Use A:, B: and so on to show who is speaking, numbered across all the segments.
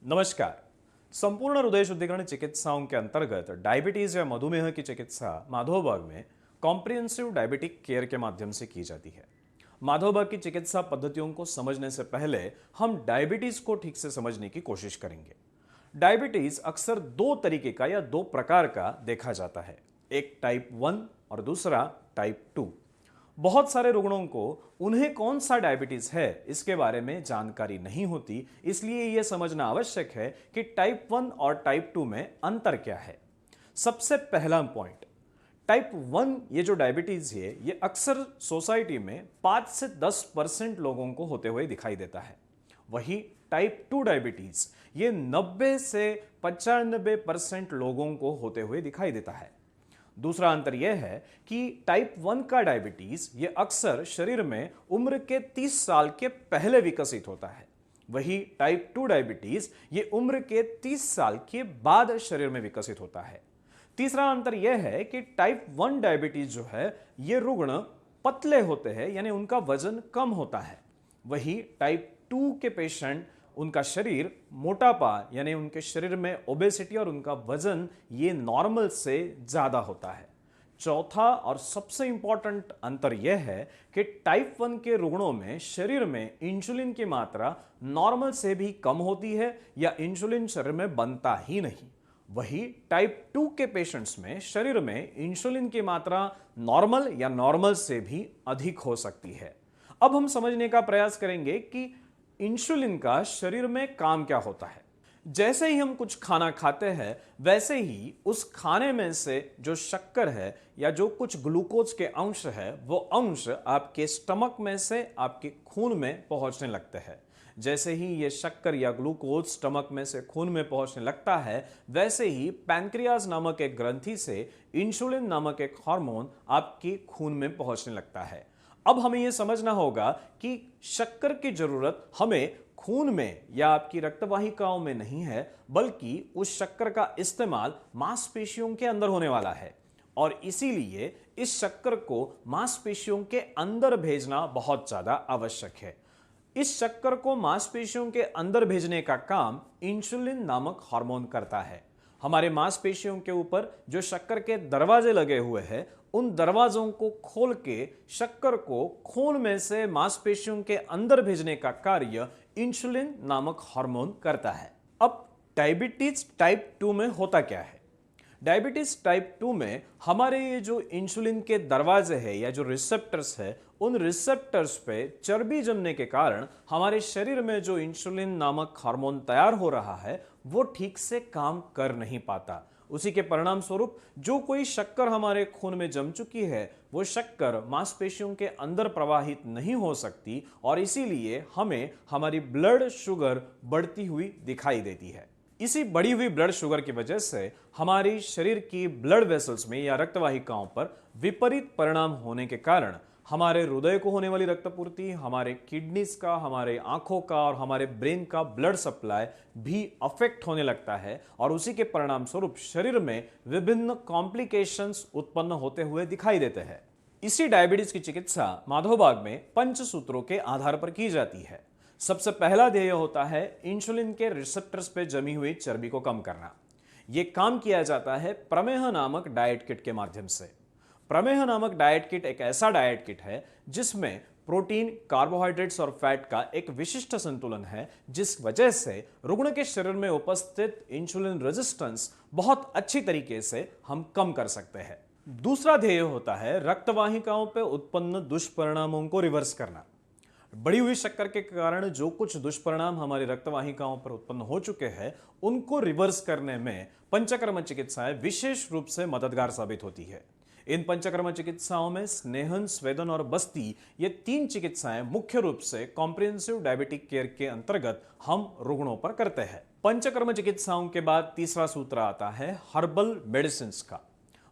A: नमस्कार। संपूर्ण हृदय शुद्धिकरण चिकित्साओं के अंतर्गत डायबिटीज या मधुमेह की चिकित्सा माधोबाग में कॉम्प्रिहेंसिव डायबिटिक केयर के माध्यम से की जाती है। माधोबाग की चिकित्सा पद्धतियों को समझने से पहले हम डायबिटीज को ठीक से समझने की कोशिश करेंगे। डायबिटीज अक्सर दो तरीके का या दो प्रकार का देखा जाता है, एक टाइप 1 और दूसरा टाइप 2। बहुत सारे रुग्णों को उन्हें कौन सा डायबिटीज है इसके बारे में जानकारी नहीं होती, इसलिए यह समझना आवश्यक है कि टाइप 1 और टाइप 2 में अंतर क्या है। सबसे पहला पॉइंट, टाइप 1 ये जो डायबिटीज है ये अक्सर सोसाइटी में 5 से 10% लोगों को होते हुए दिखाई देता है। वही टाइप 2 डायबिटीज ये 90 से 95% लोगों को होते हुए दिखाई देता है। दूसरा अंतर यह है कि टाइप 1 का डायबिटीज ये अक्सर शरीर में उम्र के 30 साल के पहले विकसित होता है। वही टाइप 2 डायबिटीज ये उम्र के 30 साल के बाद शरीर में विकसित होता है। तीसरा अंतर यह है कि टाइप 1 डायबिटीज जो है ये रुग्ण पतले होते हैं, यानी उनका वजन कम होता है। वही टाइप 2 के पेशेंट उनका शरीर मोटापा यानी उनके शरीर में ओबेसिटी और उनका वजन ये नॉर्मल से ज्यादा होता है। चौथा और सबसे इंपॉर्टेंट अंतर यह है कि टाइप 1 के रुग्णों में शरीर में इंसुलिन की मात्रा नॉर्मल से भी कम होती है या इंसुलिन शरीर में बनता ही नहीं। वही टाइप 2 के पेशेंट्स में शरीर में इंसुलिन की मात्रा नॉर्मल या नॉर्मल से भी अधिक हो सकती है। अब हम समझने का प्रयास करेंगे कि इंसुलिन का शरीर में काम क्या होता है। जैसे ही हम कुछ खाना खाते हैं वैसे ही उस खाने में से जो शक्कर है या जो कुछ ग्लूकोज के अंश है वो अंश आपके स्टमक में से आपके खून में पहुंचने लगते हैं। जैसे ही ये शक्कर या ग्लूकोज स्टमक में से खून में पहुंचने लगता है वैसे ही पैंक्रियाज नामक एक ग्रंथि से इंसुलिन नामक एक हार्मोन आपके खून में पहुंचने लगता है। अब हमें यह समझना होगा कि शक्कर की जरूरत हमें खून में या आपकी रक्तवाहिकाओं में नहीं है, बल्कि उस शक्कर का इस्तेमाल मांसपेशियों के अंदर होने वाला है और इसीलिए इस शक्कर को मांसपेशियों के अंदर भेजना बहुत ज्यादा आवश्यक है। इस शक्कर को मांसपेशियों के अंदर भेजने का काम इंसुलिन नामक हार्मोन करता है। हमारे मांसपेशियों के ऊपर जो शक्कर के दरवाजे लगे हुए हैं उन दरवाजों को खोल के शक्कर को खून में से मांसपेशियों के अंदर भेजने का कार्य इंसुलिन नामक हार्मोन करता है। अब डायबिटीज टाइप 2 में होता क्या है? डायबिटीज टाइप 2 में हमारे ये जो इंसुलिन के दरवाजे हैं या जो रिसेप्टर्स है उन रिसेप्टर्स पे चर्बी जमने के कारण हमारे शरीर में जो इंसुलिन नामक हार्मोन तैयार हो रहा है वो ठीक से काम कर नहीं पाता। उसी के परिणाम स्वरूप जो कोई शक्कर हमारे खून में जम चुकी है वो शक्कर मांसपेशियों के अंदर प्रवाहित नहीं हो सकती और इसीलिए हमें हमारी ब्लड शुगर बढ़ती हुई दिखाई देती है। इसी बढ़ी हुई ब्लड शुगर की वजह से हमारी शरीर की ब्लड वेसल्स में या रक्तवाहिकाओं पर विपरीत परिणाम होने के कारण हमारे हृदय को होने वाली रक्तपूर्ति, हमारे किडनीज का, हमारे आंखों का और हमारे ब्रेन का ब्लड सप्लाई भी अफेक्ट होने लगता है और उसी के परिणाम स्वरूप शरीर में विभिन्न कॉम्प्लिकेशंस उत्पन्न होते हुए दिखाई देते हैं। इसी डायबिटीज की चिकित्सा माधोबाग में पंचसूत्रों के आधार पर की जाती है। सबसे पहला ध्येय होता है इंसुलिन के रिसेप्टर्स पे जमी हुई चर्बी को कम करना। यह काम किया जाता है प्रमेह नामक डाइट किट के माध्यम से। प्रमेह नामक डाइट किट एक ऐसा डाइट किट है जिसमें प्रोटीन, कार्बोहाइड्रेट्स और फैट का एक विशिष्ट संतुलन है, जिस वजह से रुग्ण के शरीर में उपस्थित इंसुलिन रेजिस्टेंस बहुत अच्छी तरीके से हम कम कर सकते हैं। दूसरा ध्येय होता है रक्तवाहिकाओं पर उत्पन्न दुष्परिणामों को रिवर्स करना। बढ़ी हुई शक्कर के कारण जो कुछ दुष्परिणाम हमारी रक्तवाहिकाओं पर उत्पन्न हो चुके हैं उनको रिवर्स करने में पंचकर्म चिकित्साएं विशेष रूप से मददगार साबित होती है। इन पंचकर्म चिकित्साओं में स्नेहन, स्वेदन और बस्ती ये 3 चिकित्साएं मुख्य रूप से कॉम्प्रिहेंसिव डायबिटिक केयर के अंतर्गत हम रुग्णों पर करते हैं। पंचकर्म चिकित्साओं के बाद तीसरा सूत्र आता है हर्बल मेडिसिन का।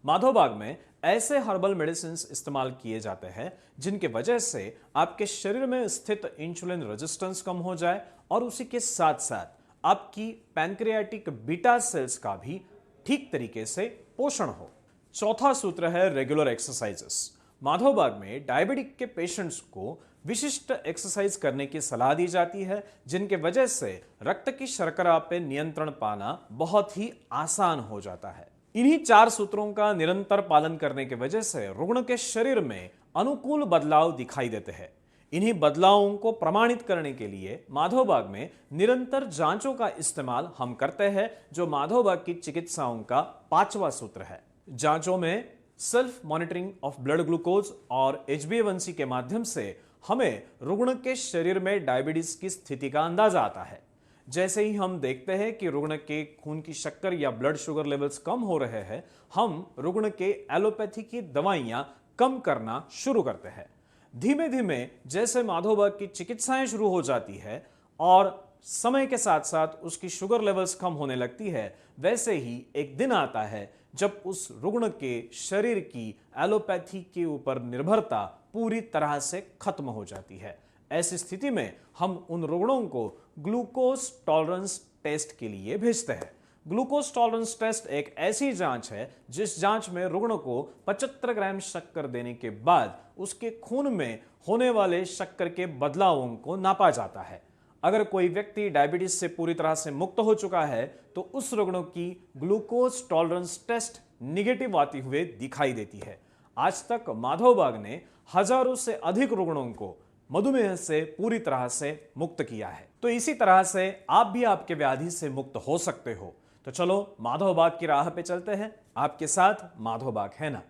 A: माधोबाग में ऐसे हर्बल मेडिसिन इस्तेमाल किए जाते हैं जिनके वजह से आपके शरीर में स्थित इंसुलिन रेजिस्टेंस कम हो जाए और उसी के साथ साथ आपकी पैंक्रियाटिक बीटा सेल्स का भी ठीक तरीके से पोषण हो। चौथा सूत्र है रेगुलर एक्सरसाइजेस। माधोबाग में डायबिटिक के पेशेंट्स को विशिष्ट एक्सरसाइज करने की सलाह दी जाती है, जिनके वजह से रक्त की शर्करा पे नियंत्रण पाना बहुत ही आसान हो जाता है। इन्हीं 4 सूत्रों का निरंतर पालन करने की वजह से रुग्ण के शरीर में अनुकूल बदलाव दिखाई देते हैं। इन्हीं बदलावों को प्रमाणित करने के लिए माधोबाग में निरंतर जांचों का इस्तेमाल हम करते हैं, जो माधोबाग की चिकित्साओं का 5वां सूत्र है। जांचों में self monitoring of blood glucose और HbA1c के माध्यम से हमें रुग्ण के शरीर में डायबिटीज की स्थिति का अंदाजा आता है। जैसे ही हम देखते हैं कि रुग्ण के खून की शक्कर या ब्लड शुगर लेवल्स कम हो रहे हैं, हम रुग्ण के एलोपैथी की दवाइयां कम करना शुरू करते हैं। धीमे धीमे जैसे माधोबाग की चिकित्साएं शुरू हो जाती है और समय के साथ साथ उसकी शुगर लेवल्स कम होने लगती है, वैसे ही एक दिन आता है जब उस रुग्ण के शरीर की एलोपैथी के ऊपर निर्भरता पूरी तरह से खत्म हो जाती है। ऐसी स्थिति में हम उन रुग्णों को ग्लूकोज टॉलरेंस टेस्ट के लिए भेजते हैं। ग्लूकोज टॉलरेंस टेस्ट एक ऐसी जांच है जिस जांच में रुग्ण को 75 ग्राम शक्कर देने के बाद उसके खून में होने वाले शक्कर के बदलावों को नापा जाता है। अगर कोई व्यक्ति डायबिटीज से पूरी तरह से मुक्त हो चुका है तो उस रुग्ण की ग्लूकोज टॉलरेंस टेस्ट निगेटिव आती हुए दिखाई देती है। आज तक माधोबाग ने हजारों से अधिक रुग्णों को मधुमेह से पूरी तरह से मुक्त किया है। तो इसी तरह से आप भी आपके व्याधि से मुक्त हो सकते हो। तो चलो माधोबाग की राह पे चलते हैं। आपके साथ माधोबाग है ना।